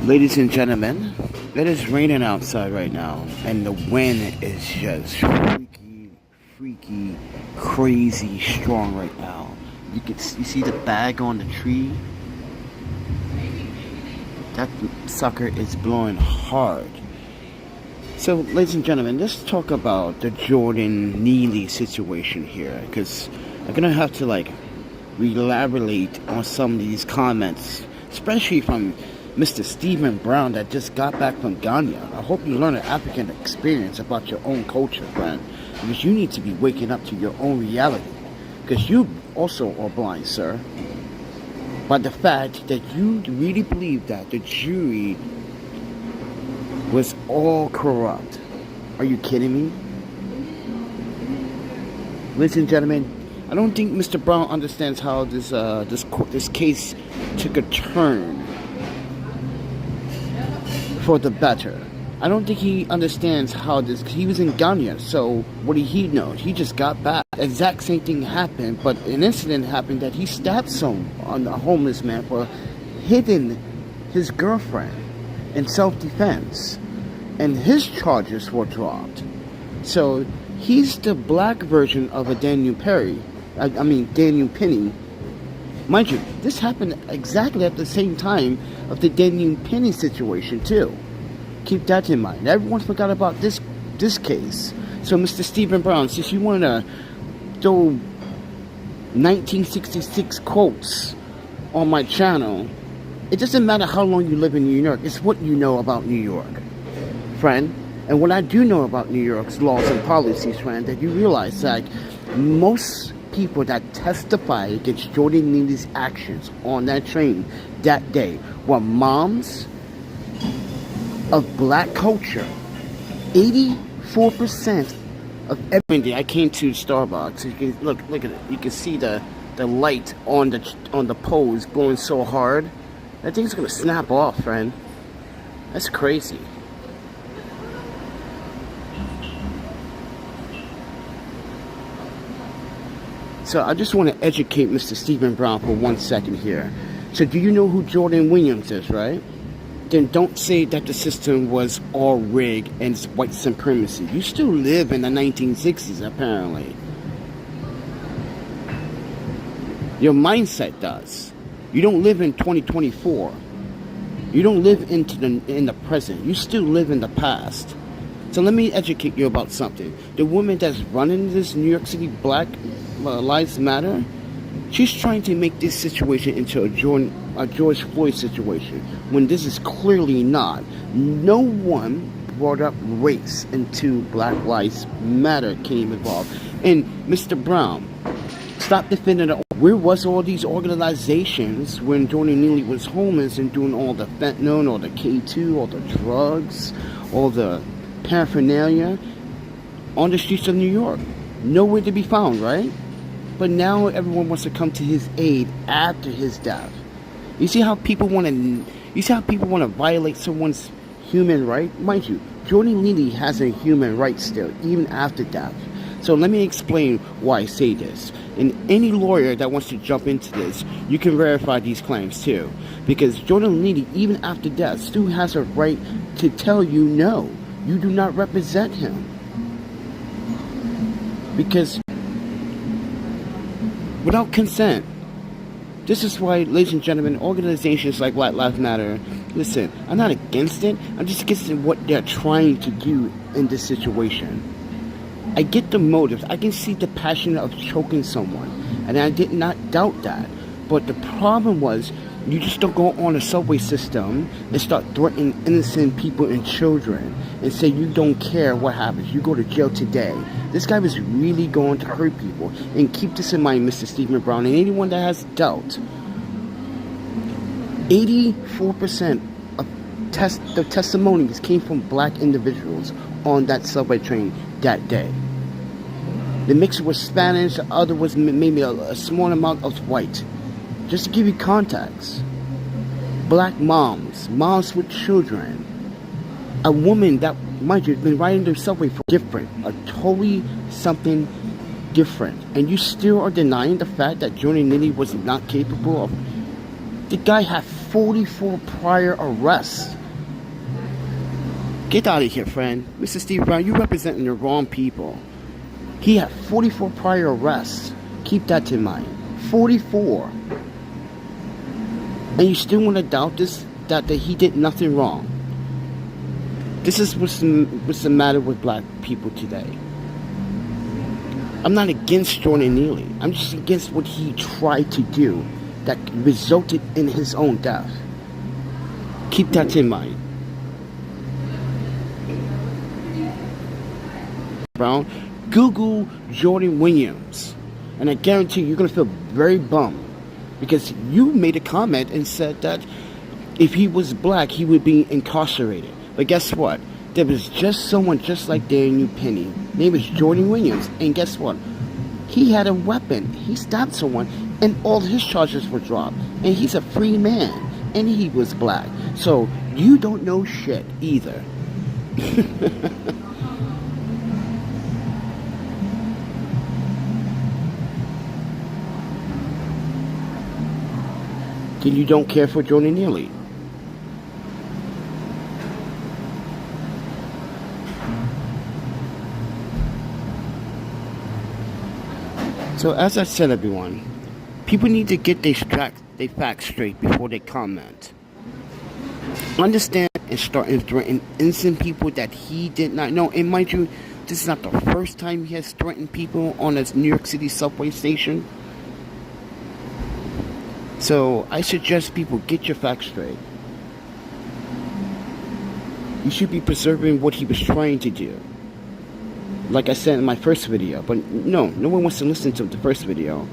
Ladies and gentlemen, it is raining outside right now, and the wind is just freaky, crazy strong right now. You see the bag on the tree? That sucker is blowing hard. So, ladies and gentlemen, let's talk about the Jordan Neely situation here, because I'm gonna have to elaborate on some of these comments, especially from Mr. Stephen Brown that just got back from Ghana. I hope you learn an African experience about your own culture, friend, because you need to be waking up to your own reality, because you also are blind, sir, by the fact that you really believe that the jury was all corrupt. Are you kidding me? Ladies and gentlemen, I don't think Mr. Brown understands how this case took a turn for the better. I don't think he understands how he was in Ghana, so what did he know? He just got back. The exact same thing happened, but an incident happened that he stabbed a homeless man for hitting his girlfriend in self-defense, and his charges were dropped. So he's the black version of a Daniel Penny. Mind you, this happened exactly at the same time of the Daniel Penny situation too. Keep that in mind. Everyone forgot about this case. So Mr. Stephen Brown, since you want to throw 1966 quotes on my channel, it doesn't matter how long you live in New York. It's what you know about New York, friend. And what I do know about New York's laws and policies, friend, that you realize that most people that testified against Jordan Neely's actions on that train that day were moms of black culture. 84% of every day I came to Starbucks. You can look at it. You can see the light on the poles blowing so hard. That thing's gonna snap off, friend. That's crazy. So I just want to educate Mr. Stephen Brown for 1 second here. So do you know who Jordan Williams is, right? Then don't say that the system was all rigged and it's white supremacy. You still live in the 1960s, apparently. Your mindset does. You don't live in 2024. You don't live in the present. You still live in the past. So let me educate you about something. The woman that's running this New York City Black Lives Matter, she's trying to make this situation into a George Floyd situation, when this is clearly not. No one brought up race into Black Lives Matter came involved. And Mr. Brown, stop defending where was all these organizations when Jordan Neely was homeless and doing all the fentanyl, all the K2, all the drugs, all the paraphernalia on the streets of New York? Nowhere to be found, right? But now everyone wants to come to his aid after his death. You see how people want to violate someone's human right? Mind you, Jordan Neely has a human right still, even after death. So let me explain why I say this. And any lawyer that wants to jump into this, you can verify these claims too. Because Jordan Neely, even after death, still has a right to tell you no. You do not represent him. Because without consent. This is why, ladies and gentlemen, organizations like Black Lives Matter, listen, I'm not against it. I'm just against what they're trying to do in this situation. I get the motives. I can see the passion of choking someone. And I did not doubt that. But the problem was, you just don't go on a subway system and start threatening innocent people and children and say you don't care what happens. You go to jail today. This guy was really going to hurt people. And keep this in mind, Mr. Stephen Brown, and anyone that has doubt. 84% of the testimonies came from black individuals on that subway train that day. The mixture was Spanish, the other was maybe a small amount of white. Just to give you context. Black moms with children. A woman that, mind you, has been riding the subway for different. A totally something different. And you still are denying the fact that Jordan Neely was not capable of The guy had 44 prior arrests. Get out of here, friend. Mr. Steve Brown, you're representing the wrong people. He had 44 prior arrests. Keep that in mind. 44. And you still want to doubt this? That he did nothing wrong. This is what's the matter with black people today. I'm not against Jordan Neely. I'm just against what he tried to do that resulted in his own death. Keep that in mind. Brown, Google Jordan Williams, and I guarantee you're going to feel very bummed because you made a comment and said that if he was black, he would be incarcerated. But guess what? There was just someone just like Daniel Penny. His name is Jordan Williams. And guess what? He had a weapon. He stabbed someone and all his charges were dropped. And he's a free man. And he was black. So you don't know shit either. Then you don't care for Jordan Neely. So as I said, everyone, people need to get their facts straight before they comment. Understand and start threatening innocent people that he did not know. And mind you, this is not the first time he has threatened people on a New York City subway station. So I suggest people get your facts straight. You should be preserving what he was trying to do. Like I said in my first video, but no one wants to listen to the first video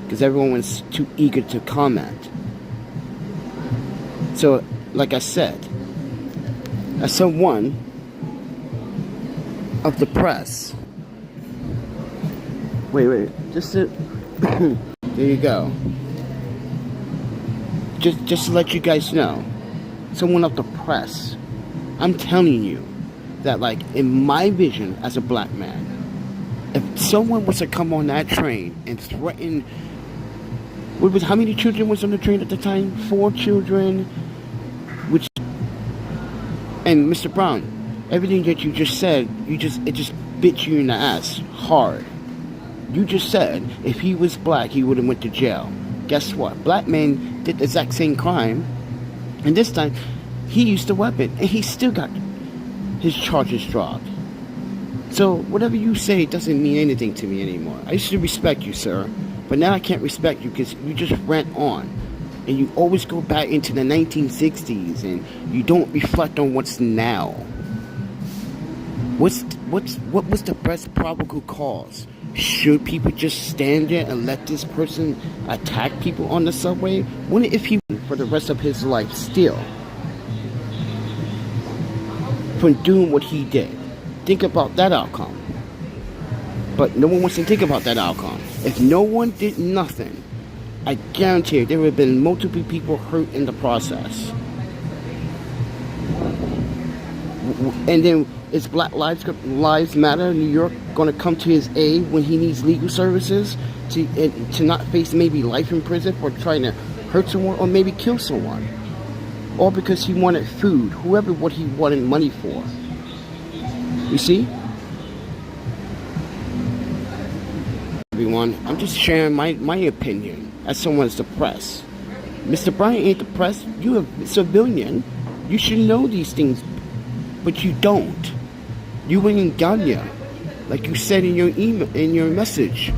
because everyone was too eager to comment. So, like I said, as someone of the press, just to, there you go. Just to let you guys know, someone of the press, I'm telling you that, like, in my vision as a black man, if someone was to come on that train and threaten, how many children was on the train at the time? 4 children, and Mr. Brown, everything that you just said, it just bit you in the ass hard. You just said if he was black, he would have went to jail. Guess what? Black men did the exact same crime, and this time he used a weapon, and he still got his charges dropped. So whatever you say doesn't mean anything to me anymore. I used to respect you, sir, but now I can't respect you because you just went on, and you always go back into the 1960s, and you don't reflect on what's now. What was the best probable cause? Should people just stand there and let this person attack people on the subway? What if he for the rest of his life still from doing what he did? Think about that outcome. But no one wants to think about that outcome. If no one did nothing, I guarantee there would have been multiple people hurt in the process. And then is Black Lives Matter New York going to come to his aid when he needs legal services to not face maybe life in prison for trying to hurt someone or maybe kill someone? Or because he wanted food, whoever what he wanted money for. You see? Everyone, I'm just sharing my opinion as someone that's the press. Mr. Bryant ain't the press. You're a civilian. You should know these things, but you don't. You went in Ganya, like you said in your email, in your message,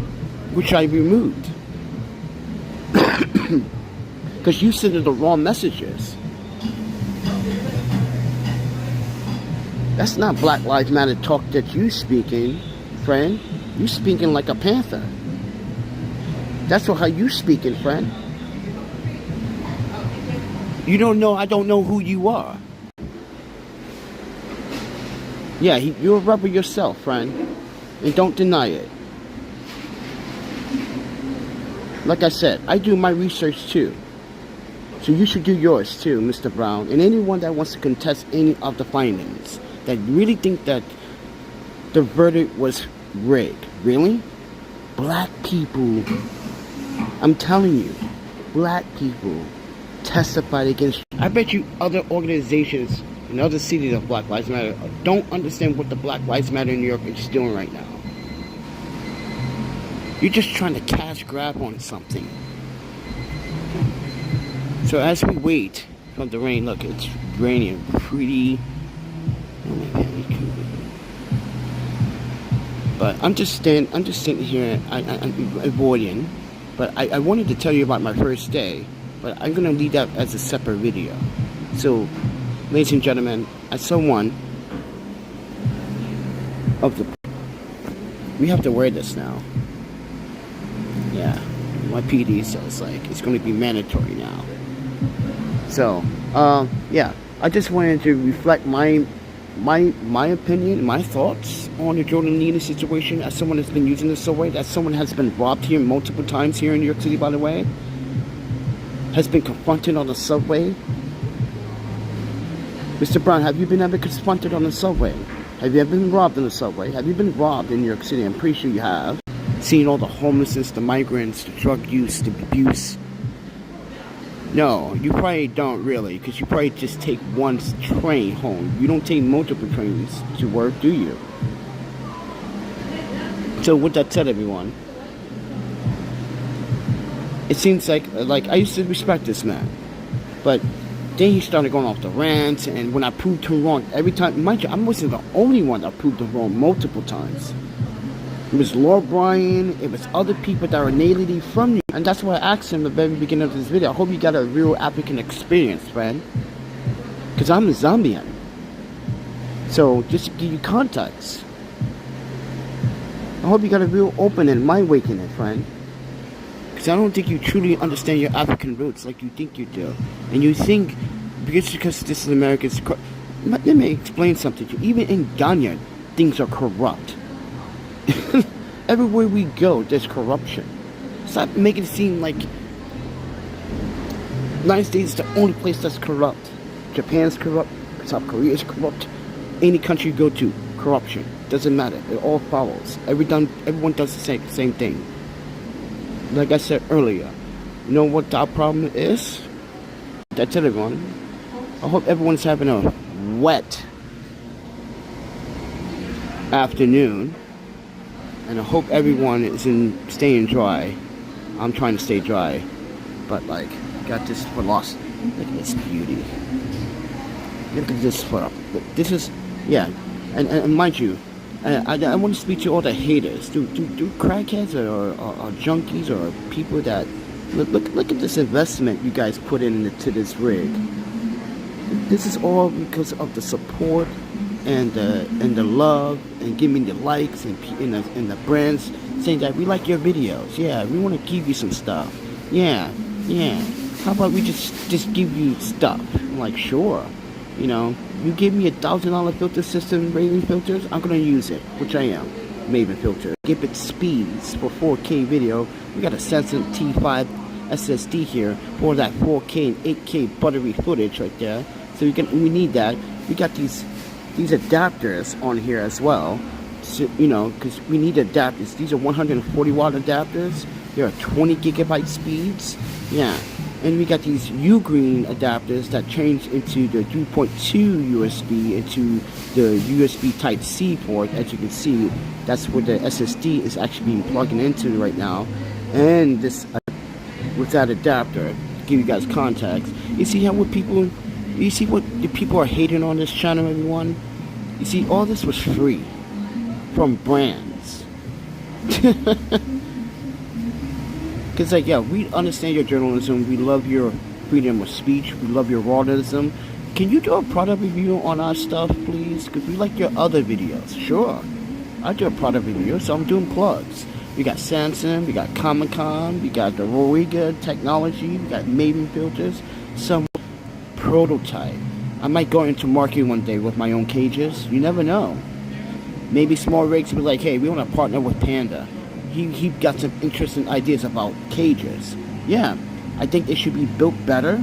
which I removed, because you sent the wrong messages. That's not Black Lives Matter talk that you speaking, friend. You speaking like a panther. That's how you speaking, friend. You don't know. I don't know who you are. Yeah, you're a rebel yourself, friend, and don't deny it. Like I said, I do my research too. So you should do yours too, Mr. Brown, and anyone that wants to contest any of the findings, that really think that the verdict was rigged. Really? Black people, I'm telling you, black people testified against. I bet you other organizations in other cities of Black Lives Matter don't understand what the Black Lives Matter in New York is doing right now. You're just trying to cash grab on something. So as we wait for the rain, look, it's raining pretty. Oh my God, but I'm just sitting here. I'm avoiding. But I wanted to tell you about my first day, but I'm gonna leave that as a separate video. So, ladies and gentlemen, as someone of the, we have to wear this now. Yeah, my PD says like it's going to be mandatory now. So, yeah, I just wanted to reflect my opinion, my thoughts on the Jordan Neely situation as someone that's been using the subway, that someone has been robbed here multiple times here in New York City, by the way, has been confronted on the subway. Mr. Brown, have you been ever confronted on the subway? Have you ever been robbed in the subway? Have you been robbed in New York City? I'm pretty sure you have. Seen all the homelessness, the migrants, the drug use, the abuse. No, you probably don't really, because you probably just take one train home. You don't take multiple trains to work, do you? So with that said, everyone, it seems like I used to respect this man, but then he started going off the rants, and when I proved him wrong, every time, mind you, I wasn't the only one that proved him wrong multiple times. It was Laura Bryan, it was other people that were natively from you. And that's why I asked him at the very beginning of this video, I hope you got a real African experience, friend. Because I'm a Zambian. So, just to give you context, I hope you got a real opening, mind awakening, friend. Because I don't think you truly understand your African roots like you think you do. And you think, because this is America's... Let me explain something to you. Even in Ghana, things are corrupt. Everywhere we go, there's corruption. Stop making it seem like the United States is the only place that's corrupt. Japan's corrupt, South Korea is corrupt. Any country you go to, corruption. Doesn't matter. It all follows. Everyone does the same thing. Like I said earlier, you know what our problem is? That's it, everyone. I hope everyone's having a wet afternoon. And I hope everyone is staying dry. I'm trying to stay dry. But like, got this velocity. Look at this beauty. Look at this foot. This is, yeah. And mind you, I want to speak to all the haters. Do crackheads or junkies or people that look at this investment you guys put into this rig. This is all because of the support and the love, and giving the likes and the brands saying that we like your videos. Yeah, we want to give you some stuff. Yeah. How about we just give you stuff? I'm like, sure. You know, you give me $1,000 filter system, Raven filters, I'm gonna use it, which I am. Maven filter. Give it speeds for 4K video. We got a Samsung T5 SSD here for that 4K and 8K buttery footage right there. So we need that. We got these adapters on here as well. So, you know, because we need adapters. These are 140 watt adapters. There are 20 gigabyte speeds. Yeah. And we got these U-Green adapters that change into the 3.2 USB into the USB Type-C port. As you can see, that's where the SSD is actually being plugged into right now. And this, with that adapter, to give you guys context, you see what the people are hating on this channel, everyone? You see, all this was free from brands. Because, like, yeah, we understand your journalism. We love your freedom of speech. We love your rawness. Can you do a product review on our stuff, please? Because we like your other videos. Sure. I do a product review, so I'm doing plugs. We got Samsung, we got Comic-Con, we got the Roriga technology, we got Maven filters, some prototype. I might go into marketing one day with my own cages. You never know. Maybe small rigs will be like, hey, we want to partner with Panda. He got some interesting ideas about cages. Yeah, I think they should be built better.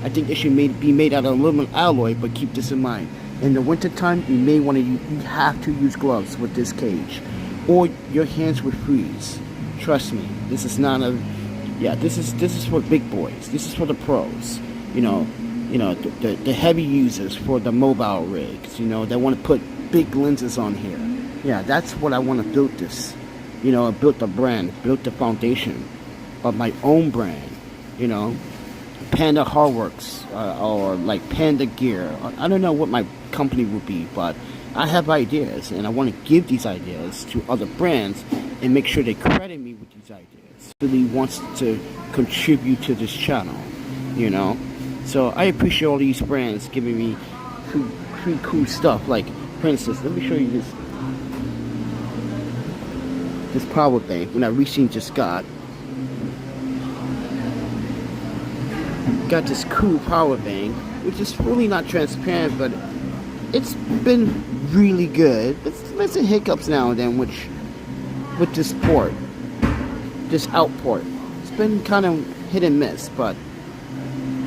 I think they should be made out of aluminum alloy, but keep this in mind. In the wintertime, you have to use gloves with this cage, or your hands would freeze. Trust me, this is not this is for big boys. This is for the pros. The heavy users for the mobile rigs. They want to put big lenses on here. Yeah, that's what I want to build this. I built a brand, built the foundation of my own brand. Panda Hardworks, or like Panda Gear. I don't know what my company would be, but I have ideas, and I want to give these ideas to other brands and make sure they credit me with these ideas. Really wants to contribute to this channel, So I appreciate all these brands giving me pretty cool stuff. Like, for instance, let me show you this power bank when I recently just got this cool power bank, which is really not transparent, but it's been really good. There's some hiccups now and then, with this outport. It's been kind of hit and miss, but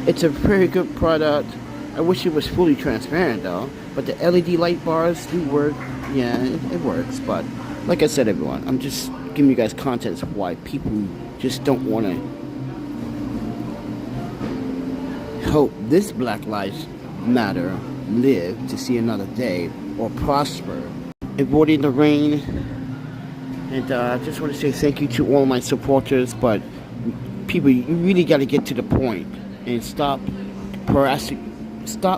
it's a very good product. I wish it was fully transparent though, but the LED light bars do work. Yeah, it works, but like I said, everyone, I'm just giving you guys context of why people just don't want to hope this Black Lives Matter live to see another day or prosper. Avoiding the rain, and I just want to say thank you to all my supporters. But people, you really got to get to the point and stop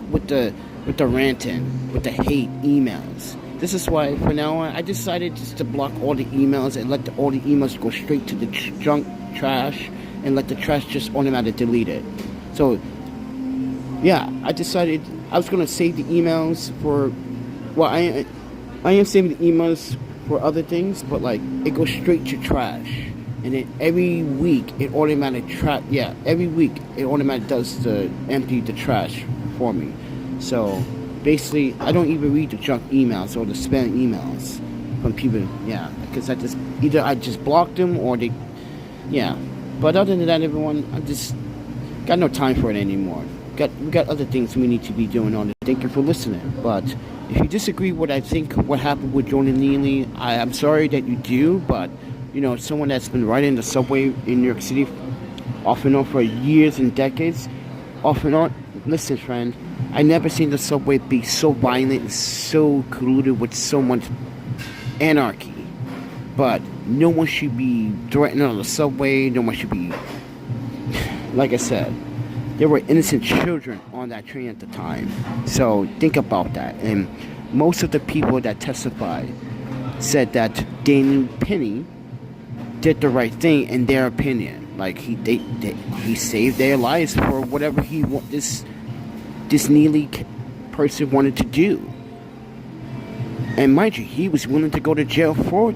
with the ranting, with the hate emails. This is why, for now on, I decided just to block all the emails and let all the emails go straight to the junk trash, and let the trash just automatically delete it. So yeah, I decided I was gonna save the emails for, well, I am saving the emails for other things, but like it goes straight to trash, and then every week it automatically does the empty the trash for me. So basically, I don't even read the junk emails or the spam emails from people. Yeah, because I just block them, or they, yeah. But other than that, everyone, I just got no time for it anymore. We got other things we need to be doing on it. Thank you for listening. But if you disagree with what I think what happened with Jordan Neely, I'm sorry that you do. But someone that's been riding the subway in New York City off and on for years and decades, off and on. Listen, friend, I never seen the subway be so violent and so colluded with so much anarchy. But no one should be threatening on the subway. No one should be, like I said, there were innocent children on that train at the time. So think about that. And most of the people that testified said that Daniel Penny did the right thing in their opinion. Like he saved their lives for whatever this Neely person wanted to do. And mind you, he was willing to go to jail for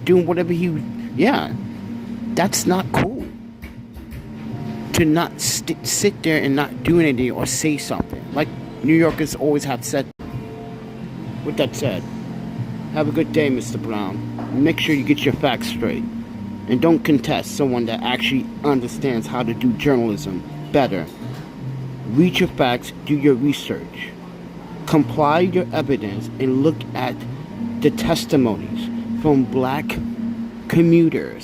doing whatever yeah. That's not cool. To not sit there and not do anything or say something. Like New Yorkers always have said. With that said, have a good day, Mr. Brown. Make sure you get your facts straight. And don't contest someone that actually understands how to do journalism better. Read your facts, do your research. Comply your evidence and look at the testimonies from black commuters.